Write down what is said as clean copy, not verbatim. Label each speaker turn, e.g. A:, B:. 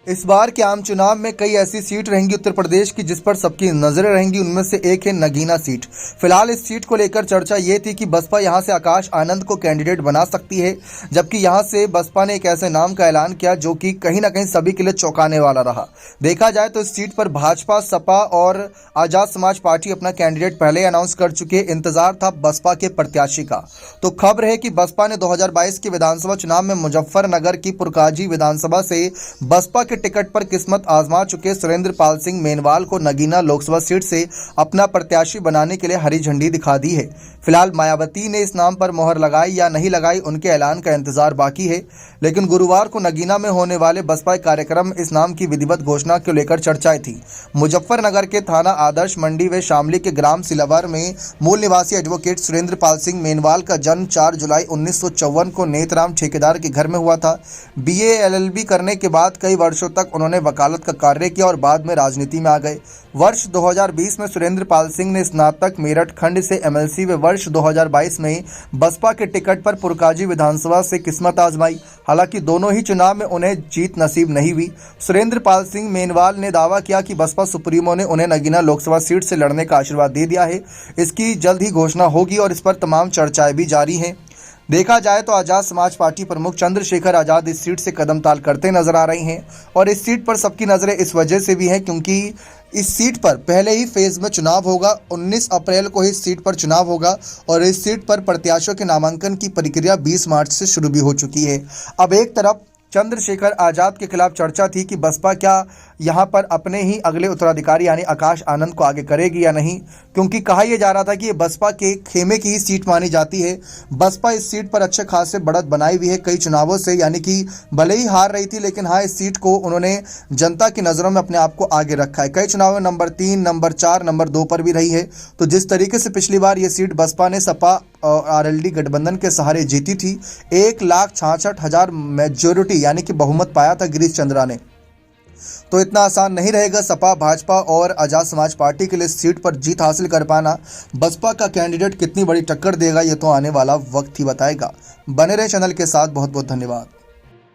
A: इस बार के आम चुनाव में कई ऐसी सीट रहेंगी उत्तर प्रदेश की जिस पर सबकी नजरें रहेंगी। उनमें से एक है नगीना सीट। फिलहाल इस सीट को लेकर चर्चा ये थी कि बसपा यहां से आकाश आनंद को कैंडिडेट बना सकती है, जबकि यहां से बसपा ने एक ऐसे नाम का ऐलान किया जो कि कहीं ना कहीं सभी के लिए चौंकाने वाला रहा। देखा जाए तो इस सीट पर भाजपा, सपा और आजाद समाज पार्टी अपना कैंडिडेट पहले अनाउंस कर चुके। इंतजार था बसपा के प्रत्याशी का। तो खबर है कि बसपा ने 2022 के विधानसभा चुनाव में मुजफ्फरनगर की पुरकाजी विधानसभा से बसपा टिकट पर किस्मत आजमा चुके सुरेंद्र पाल सिंह मेनवाल को नगीना लोकसभा सीट से अपना प्रत्याशी बनाने के लिए हरी झंडी दिखा दी है। फिलहाल मायावती ने इस नाम पर मोहर लगाई या नहीं लगाई, उनके ऐलान का इंतजार बाकी है। लेकिन गुरुवार को नगीना में होने वाले बसपा कार्यक्रम में इस नाम की विधिवत घोषणा को लेकर चर्चाएं थी। मुजफ्फरनगर के थाना आदर्श मंडी व शामली के ग्राम सिलावर में मूल निवासी एडवोकेट सुरेंद्र पाल सिंह मेनवाल का जन्म 4 जुलाई 1954 को नेतराम ठेकेदार के घर में हुआ था। BA LLB करने के बाद कई वर्षों तक उन्होंने वकालत का कार्य किया और बाद में राजनीति में आ गए। वर्ष 2020 में सुरेंद्र पाल सिंह ने स्नातक मेरठ खंड से MLC व वर्ष 2022 में बसपा के टिकट पर पुरकाजी विधानसभा से किस्मत आजमाई। हालांकि दोनों ही चुनाव में उन्हें जीत नसीब नहीं हुई। सुरेंद्र पाल सिंह मेनवाल ने दावा किया कि बसपा सुप्रीमो ने उन्हें नगीना लोकसभा सीट से लड़ने का आशीर्वाद दे दिया है। इसकी जल्द ही घोषणा होगी और इस पर तमाम चर्चाएं भी जारी हैं। देखा जाए तो आजाद समाज पार्टी प्रमुख चंद्रशेखर आजाद इस सीट से कदम ताल करते नजर आ रही हैं और इस सीट पर सबकी नजरें इस वजह से भी हैं क्योंकि इस सीट पर पहले ही फेज में चुनाव होगा। 19 अप्रैल को इस सीट पर चुनाव होगा और इस सीट पर प्रत्याशियों के नामांकन की प्रक्रिया 20 मार्च से शुरू भी हो चुकी है। अब एक तरफ चंद्रशेखर आजाद के खिलाफ चर्चा थी कि बसपा क्या यहां पर अपने ही अगले उत्तराधिकारी यानी आकाश आनंद को आगे करेगी या नहीं, क्योंकि कहा यह जा रहा था कि ये बसपा के खेमे की ही सीट मानी जाती है। बसपा इस सीट पर अच्छे खासे बढ़त बनाई हुई है कई चुनावों से, यानी कि भले ही हार रही थी लेकिन हाँ, इस सीट को उन्होंने जनता की नज़रों में अपने आप को आगे रखा है। कई चुनावों में नंबर 3, नंबर 4, नंबर 2 पर भी रही है। तो जिस तरीके से पिछली बार ये सीट बसपा ने सपा और RLD गठबंधन के सहारे जीती थी, 1,66,000 मेजोरिटी यानी कि बहुमत पाया था गिरीश चंद्रा ने, तो इतना आसान नहीं रहेगा सपा, भाजपा और आजाद समाज पार्टी के लिए सीट पर जीत हासिल कर पाना। बसपा का कैंडिडेट कितनी बड़ी टक्कर देगा ये तो आने वाला वक्त ही बताएगा। बने रहे चैनल के साथ। बहुत बहुत धन्यवाद।